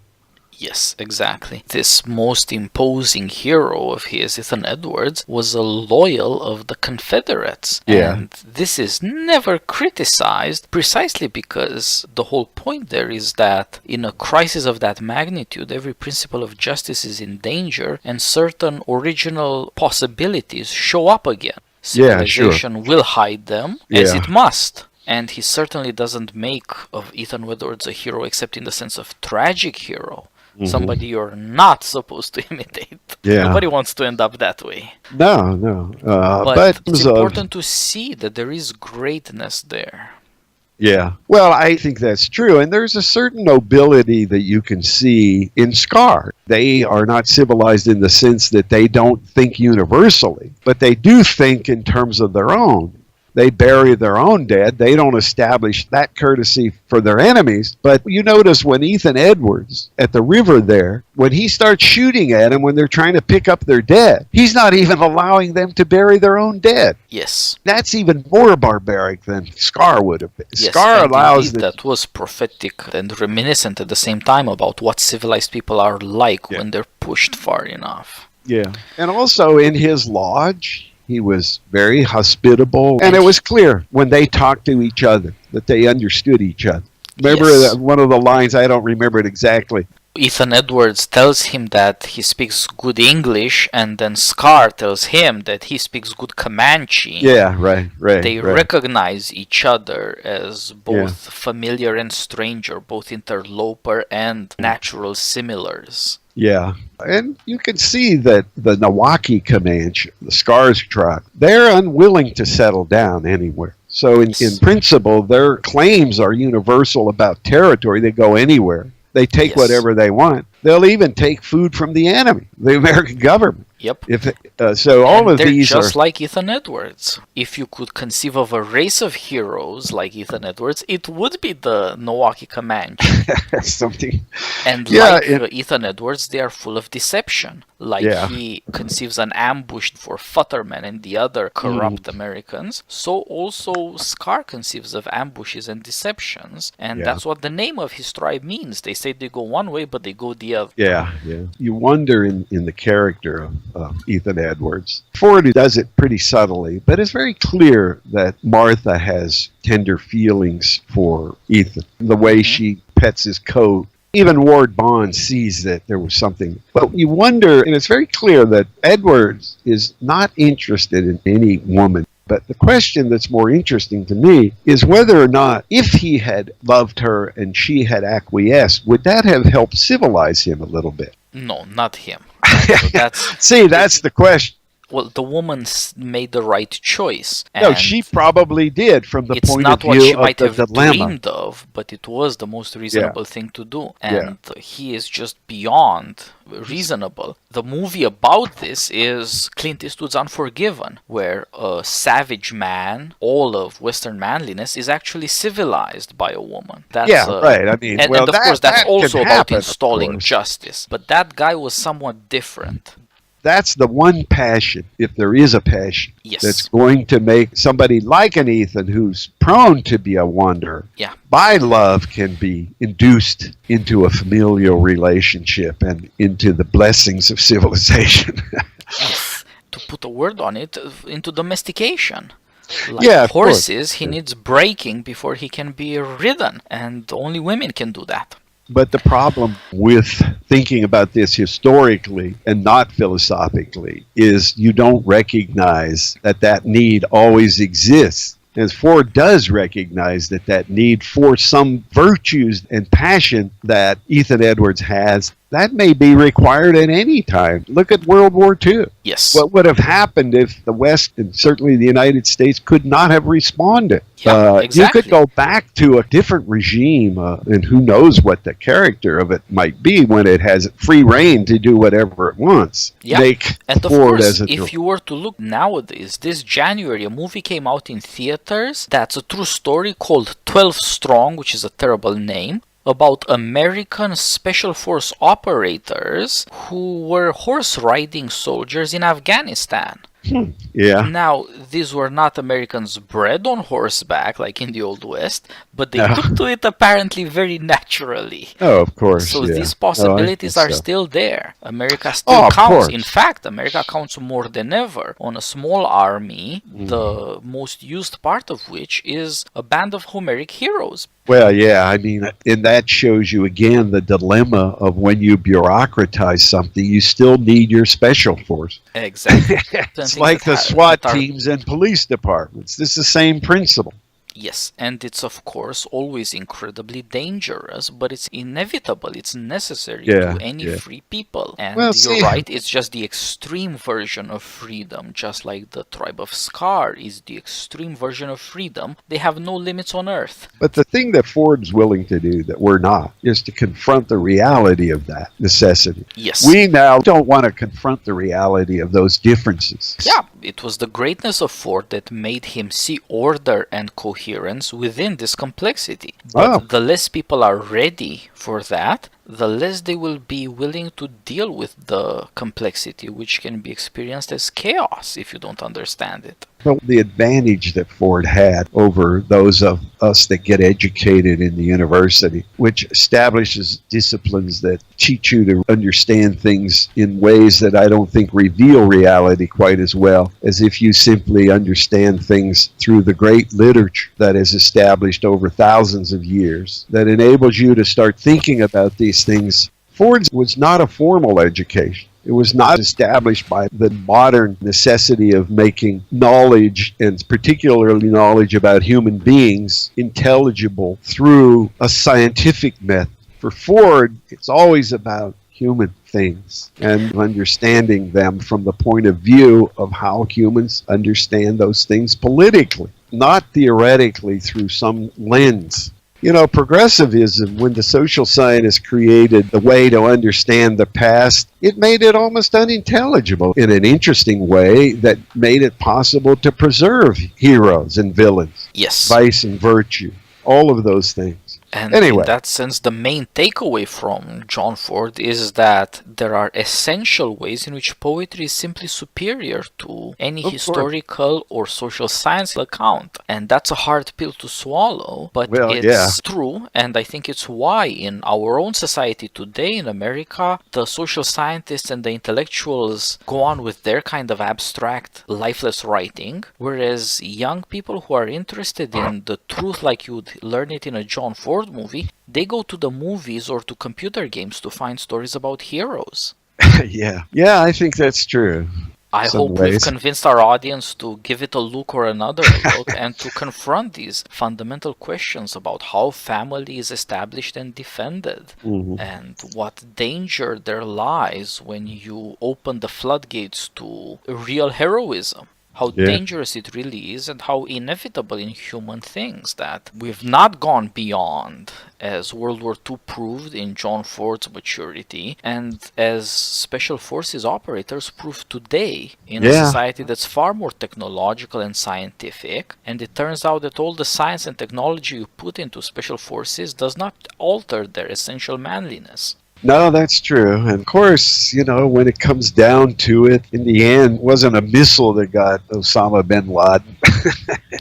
Yes, exactly. This most imposing hero of his, Ethan Edwards, was a loyal of the Confederates. And this is never criticized precisely because the whole point there is that in a crisis of that magnitude, every principle of justice is in danger and certain original possibilities show up again. Civilization will hide them, as it must. And he certainly doesn't make of Ethan Edwards a hero except in the sense of tragic hero. Somebody you're not supposed to imitate. Nobody wants to end up that way. No. But it's important to see that there is greatness there. Yeah. Well, I think that's true. And there's a certain nobility that you can see in Scar. They are not civilized in the sense that they don't think universally, but they do think in terms of their own. They bury their own dead. They don't establish that courtesy for their enemies. But you notice when Ethan Edwards, at the river there, when he starts shooting at them when they're trying to pick up their dead, he's not even allowing them to bury their own dead. Yes. That's even more barbaric than Scar would have been. Yes, Scar allows that was prophetic and reminiscent at the same time about what civilized people are like when they're pushed far enough. Yeah. And also in his lodge, he was very hospitable. And And it was clear when they talked to each other that they understood each other. Remember yes, one of the lines, I don't remember it exactly. Ethan Edwards tells him that he speaks good English, and then Scar tells him that he speaks good Comanche. Yeah, right. They recognize each other as both Yeah. familiar and stranger, both interloper and natural similars. Yeah. And you can see that the Milwaukee Comanche, the Scars truck, they're unwilling to settle down anywhere. So in principle, their claims are universal about territory. They go anywhere. They take Yes. whatever they want. They'll even take food from the enemy, the American government. Yep. So all And of they're these just are like Ethan Edwards. If you could conceive of a race of heroes like Ethan Edwards, it would be the Milwaukee Comanche. something. And Yeah, like Ethan Edwards, they are full of deception. Like Yeah. he conceives an ambush for Futterman and the other corrupt Americans, so also Scar conceives of ambushes and deceptions. And Yeah. that's what the name of his tribe means. They say they go one way, but they go the other. Yeah. You wonder in the character of Ethan Edwards. Ford does it pretty subtly, but it's very clear that Martha has tender feelings for Ethan. The way she pets his coat. Even Ward Bond sees that there was something. But you wonder, and it's very clear that Edwards is not interested in any woman. But the question that's more interesting to me is whether or not, if he had loved her and she had acquiesced, would that have helped civilize him a little bit? No, not him. So that's the question. Well, the woman made the right choice. No, and she probably did from the it's point not of what she view of might the have dilemma. dreamed of, but it was the most reasonable thing to do. And he is just beyond reasonable. The movie about this is Clint Eastwood's Unforgiven, where a savage man, all of Western manliness, is actually civilized by a woman. That's, right. I mean, and of course, that's that also can about happen, of installing course. justice. But that guy was somewhat different. That's the one passion, if there is a passion, Yes. that's going to make somebody like an Ethan, who's prone to be a wanderer, Yeah. by love can be induced into a familial relationship and into the blessings of civilization. Yes. To put a word on it, into domestication. Like Yeah, of horses, he course. needs breaking before he can be ridden, and only women can do that. But the problem with thinking about this historically and not philosophically is you don't recognize that that need always exists. As Ford does recognize that that need for some virtues and passion that Ethan Edwards has, that may be required at any time. Look at World War II. Yes. What would have happened if the West, and certainly the United States, could not have responded? Yeah, You exactly. could go back to a different regime, and who knows what the character of it might be when it has free reign to do whatever it wants. Yeah. Make And of Ford course, as a if you were to look nowadays, this January, a movie came out in theaters that's a true story called 12 Strong, which is a terrible name, about American Special Force operators who were horse riding soldiers in Afghanistan. Yeah. Now, these were not Americans bred on horseback like in the Old West, but they No. took to it apparently very naturally. Oh, of course. So yeah. these possibilities Oh, I are think so. still there. America still of counts. course. In fact, America counts more than ever on a small army, the most used part of which is a band of Homeric heroes. Well, yeah, I mean, and that shows you again the dilemma of when you bureaucratize something, you still need your special force. Exactly. It's like the SWAT teams and police departments. This is the same principle. Yes, and it's of course always incredibly dangerous, but it's inevitable, it's necessary to any free people. And Well, you're see- right, it's just the extreme version of freedom, just like the tribe of Scar is the extreme version of freedom. They have no limits on earth. But the thing that Ford's willing to do that we're not is to confront the reality of that necessity. Yes. We now don't want to confront the reality of those differences. Yeah, it was the greatness of Ford that made him see order and coherence within this complexity. But the less people are ready for that, the less they will be willing to deal with the complexity, which can be experienced as chaos if you don't understand it. But the advantage that Ford had over those of us that get educated in the university, which establishes disciplines that teach you to understand things in ways that I don't think reveal reality quite as well as if you simply understand things through the great literature that is established over thousands of years, that enables you to start thinking about these things. Ford's was not a formal education. It was not established by the modern necessity of making knowledge, and particularly knowledge about human beings, intelligible through a scientific method. For Ford, it's always about human things and understanding them from the point of view of how humans understand those things politically, not theoretically through some lens. You know, progressivism, when the social scientists created the way to understand the past, it made it almost unintelligible in an interesting way that made it possible to preserve heroes and villains, Yes. vice and virtue, all of those things. And Anyway. in that sense, the main takeaway from John Ford is that there are essential ways in which poetry is simply superior to any historical or social science account. And that's a hard pill to swallow, but it's true. And I think it's why in our own society today in America, the social scientists and the intellectuals go on with their kind of abstract, lifeless writing, whereas young people who are interested in the truth like you'd learn it in a John Ford movie, they go to the movies or to computer games to find stories about heroes. Yeah, I think that's true. I hope we've convinced our audience to give it a look or another look and to confront these fundamental questions about how family is established and defended, and what danger there lies when you open the floodgates to real heroism. How dangerous it really is, and how inevitable in human things that we've not gone beyond, as World War II proved in John Ford's maturity, and as special forces operators prove today in a society that's far more technological and scientific. And it turns out that all the science and technology you put into special forces does not alter their essential manliness. No, that's true. And of course, you know, when it comes down to it, in the end, it wasn't a missile that got Osama bin Laden.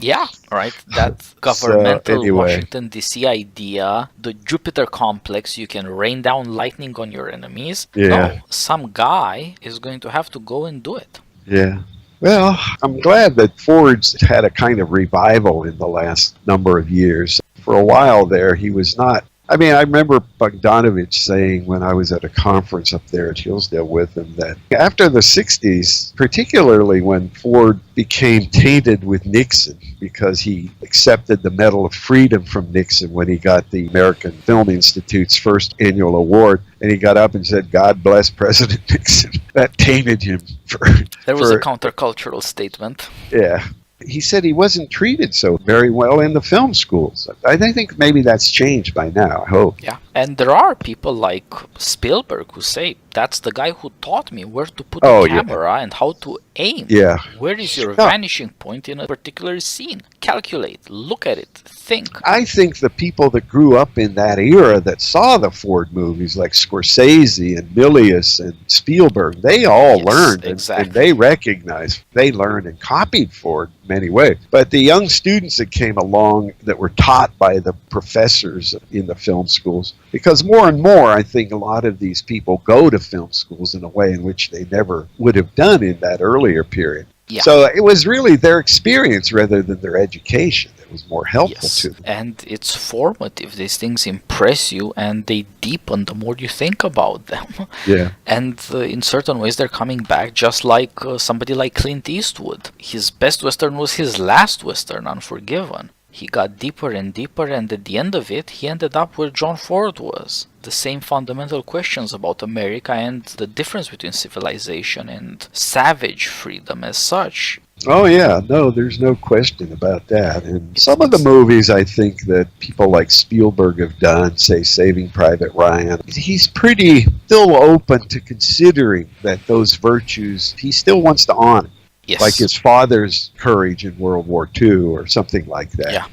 Yeah, right. That governmental Washington, D.C. idea, the Jupiter complex, you can rain down lightning on your enemies. No, some guy is going to have to go and do it. Yeah. Well, I'm glad that Ford's had a kind of revival in the last number of years. For a while there, he was not. I mean, I remember Bogdanovich saying when I was at a conference up there at Hillsdale with him that after the 60s, particularly when Ford became tainted with Nixon because he accepted the Medal of Freedom from Nixon when he got the American Film Institute's first annual award, and he got up and said, "God bless President Nixon." That tainted him. There was a countercultural statement. Yeah. He said he wasn't treated so very well in the film schools. I think maybe that's changed by now, I hope. Yeah, and there are people like Spielberg who say, that's the guy who taught me where to put the camera and how to aim. Yeah. Where is your vanishing point in a particular scene? Calculate, look at it, think. I think the people that grew up in that era that saw the Ford movies, like Scorsese and Milius and Spielberg, they all learned and they recognized, they learned and copied Ford in many ways. But the young students that came along that were taught by the professors in the film schools, because more and more I think a lot of these people go to film schools in a way in which they never would have done in that earlier period. Yeah. So it was really their experience rather than their education that was more helpful to them. And it's formative. These things impress you and they deepen the more you think about them. Yeah. And in certain ways they're coming back, just like somebody like Clint Eastwood. His best Western was his last Western, Unforgiven. He got deeper and deeper, and at the end of it, he ended up where John Ford was. The same fundamental questions about America and the difference between civilization and savage freedom as such. Oh yeah, no, there's no question about that. And some of the movies I think that people like Spielberg have done, say Saving Private Ryan, he's pretty still open to considering that those virtues, he still wants to honor. Yes. Like his father's courage in World War II or something like that. Yeah.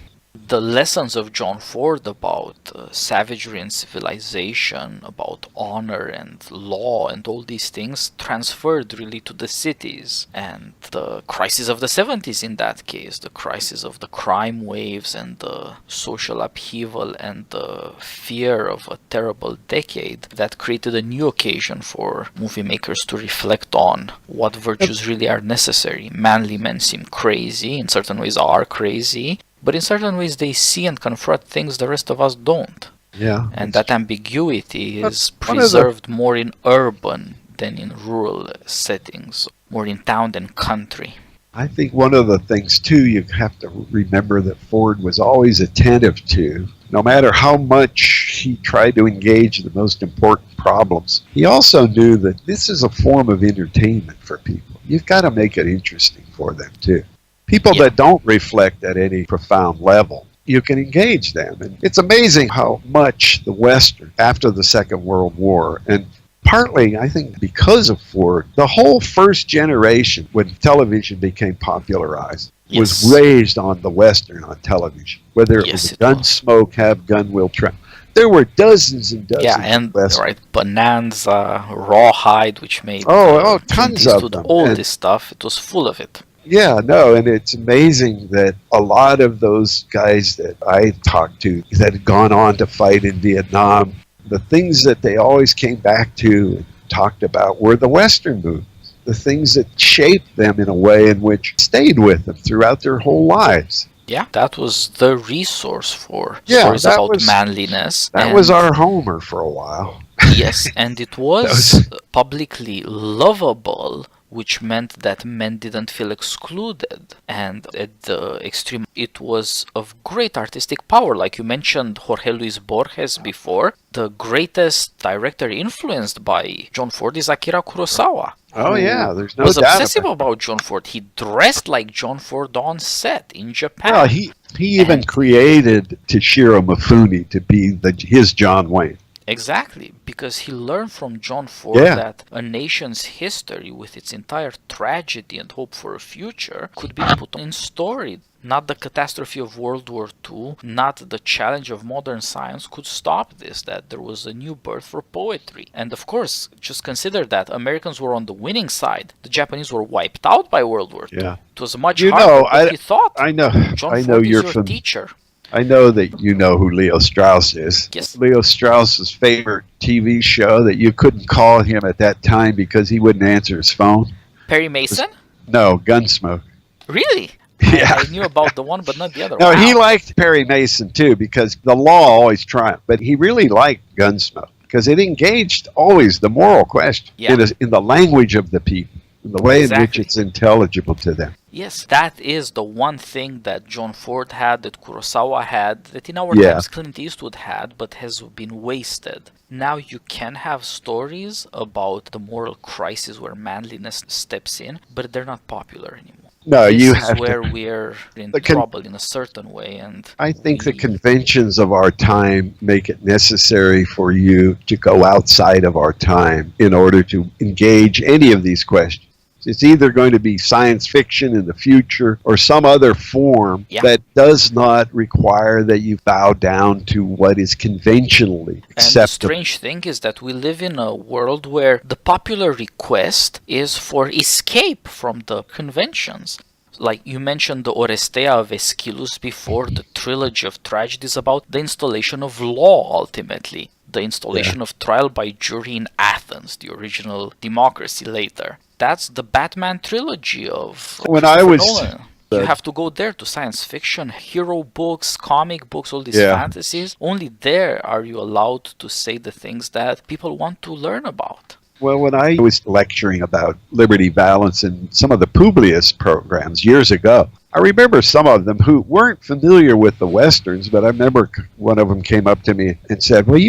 the lessons of John Ford about savagery and civilization, about honor and law and all these things transferred really to the cities. And the crisis of the 70s in that case, the crisis of the crime waves and the social upheaval and the fear of a terrible decade, that created a new occasion for movie makers to reflect on what virtues really are necessary. Manly men seem crazy, in certain ways are crazy, but in certain ways they see and confront things the rest of us don't. Yeah. And that ambiguity is preserved more in urban than in rural settings, more in town than country. I think one of the things, too, you have to remember that Ford was always attentive to, no matter how much he tried to engage the most important problems, he also knew that this is a form of entertainment for people. You've got to make it interesting for them, too. People that don't reflect at any profound level, you can engage them. And it's amazing how much the Western, after the Second World War, and partly, I think, because of Ford, the whole first generation, when television became popularized, was raised on the Western on television. Whether it was Gunsmoke, Have Gun Will Travel. There were dozens and dozens and of Westerns. Bonanza, Rawhide, which made tons of them. All this stuff, it was full of it. Yeah, no, and it's amazing that a lot of those guys that I talked to that had gone on to fight in Vietnam, the things that they always came back to and talked about were the Western movies, the things that shaped them in a way in which stayed with them throughout their whole lives. Yeah, that was the resource for stories about manliness. That was our Homer for a while. Yes, and it was publicly lovable, which meant that men didn't feel excluded. And at the extreme, it was of great artistic power. Like you mentioned Jorge Luis Borges before, the greatest director influenced by John Ford is Akira Kurosawa. Oh yeah, there's no doubt. Was obsessive about John Ford. He dressed like John Ford on set in Japan. Well, he even created Toshiro Mifune to be his John Wayne. Exactly, because he learned from John Ford that a nation's history, with its entire tragedy and hope for a future, could be put in story. Not the catastrophe of World War II, not the challenge of modern science could stop this, that there was a new birth for poetry. And of course, just consider that Americans were on the winning side. The Japanese were wiped out by World War II. Yeah. It was much harder than he thought. I know. John Ford is your teacher. I know that you know who Leo Strauss is. Yes. Leo Strauss's favorite TV show that you couldn't call him at that time because he wouldn't answer his phone. Perry Mason? No, Gunsmoke. Really? Yeah. I knew about the one, but not the other. No, he liked Perry Mason too because the law always triumphed. But he really liked Gunsmoke because it engaged always the moral question in the language of the people, in the way in which it's intelligible to them. Yes, that is the one thing that John Ford had, that Kurosawa had, that in our times Clint Eastwood had, but has been wasted. Now you can have stories about the moral crisis where manliness steps in, but they're not popular anymore. No, this is where we're in trouble in a certain way. And I think the conventions of our time make it necessary for you to go outside of our time in order to engage any of these questions. It's either going to be science fiction in the future or some other form that does not require that you bow down to what is conventionally acceptable. And the strange thing is that we live in a world where the popular request is for escape from the conventions. Like you mentioned the Orestea of Aeschylus before, the trilogy of tragedies about the installation of law ultimately. The installation of trial by jury in Athens, the original democracy later. That's the Batman trilogy of Nolan. You have to go there to science fiction, hero books, comic books, all these fantasies. Only there are you allowed to say the things that people want to learn about. Well, when I was lecturing about Liberty Valance in some of the Publius programs years ago, I remember some of them who weren't familiar with the Westerns, but I remember one of them came up to me and said, well,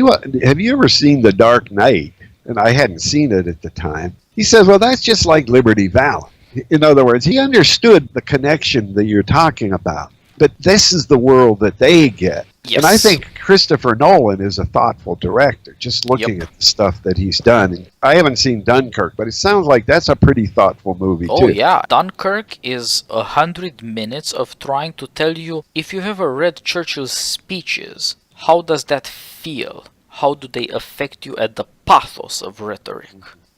have you ever seen The Dark Knight? And I hadn't seen it at the time. He says, well, that's just like Liberty Valance. In other words, he understood the connection that you're talking about. but this is the world that they get. Yes. And I think Christopher Nolan is a thoughtful director, just looking Yep. at the stuff that he's done. And I haven't seen Dunkirk, but it sounds like that's a pretty thoughtful movie, Oh too. yeah, Dunkirk is 100 minutes of trying to tell you, if you've ever read Churchill's speeches, how does that feel? How do they affect you at the pathos of rhetoric?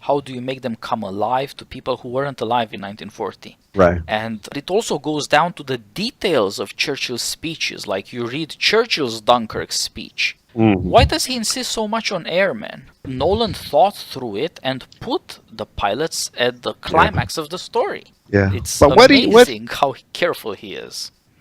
How do you make them come alive to people who weren't alive in 1940? Right. And it also goes down to the details of Churchill's speeches, like you read Churchill's Dunkirk speech. Why does he insist so much on airmen? Nolan thought through it and put the pilots at the climax of the story. Yeah. It's But amazing how careful he is.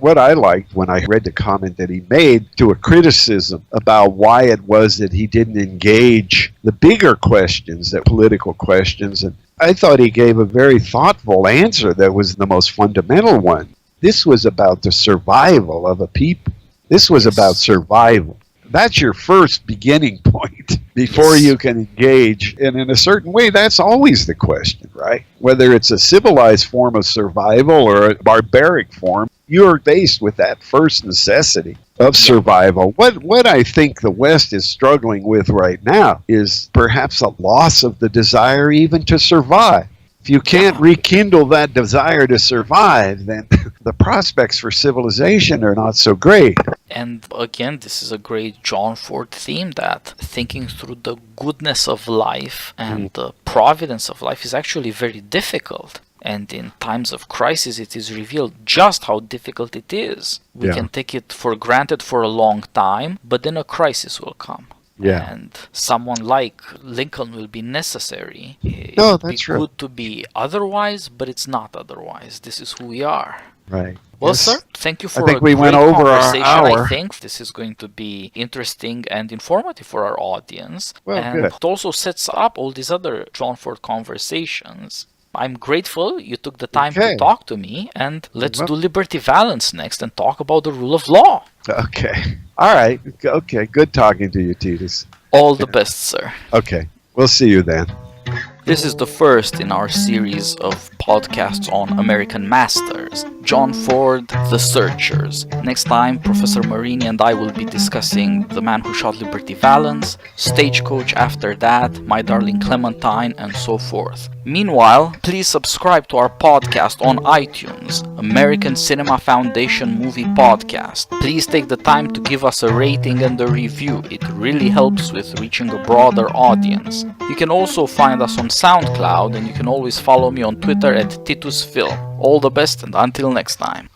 what I liked when I read the comment that he made to a criticism about why it was that he didn't engage the bigger questions, the political questions, and I thought he gave a very thoughtful answer that was the most fundamental one. This was about the survival of a people. This was about survival. That's your first beginning point before you can engage. And in a certain way, that's always the question, right? Whether it's a civilized form of survival or a barbaric form, you're faced with that first necessity of survival. What I think the West is struggling with right now is perhaps a loss of the desire even to survive. If you can't rekindle that desire to survive, then the prospects for civilization are not so great. And again, this is a great John Ford theme, that thinking through the goodness of life and the providence of life is actually very difficult. And in times of crisis, it is revealed just how difficult it is. We can take it for granted for a long time, but then a crisis will come. Yeah. And someone like Lincoln will be necessary. No, It'd be that's right. good to be otherwise, but it's not otherwise. This is who we are. Right. Well, Yes. sir, thank you for I think a we went great over our conversation. hour. I think this is going to be interesting and informative for our audience. Well, and good. it also sets up all these other John Ford conversations. I'm grateful you took the time to talk to me, and let's do Liberty Valance next and talk about the rule of law. Okay. All right. Okay. Good talking to you, Titus. All the best, sir. Okay. We'll see you then. This is the first in our series of podcasts on American masters, John Ford, The Searchers. Next time, Professor Marini and I will be discussing The Man Who Shot Liberty Valance, Stagecoach after that, My Darling Clementine, and so forth. Meanwhile, please subscribe to our podcast on iTunes, American Cinema Foundation Movie Podcast. Please take the time to give us a rating and a review. It really helps with reaching a broader audience. You can also find us on SoundCloud, and you can always follow me on Twitter at TitusFilm. All the best, and until next time.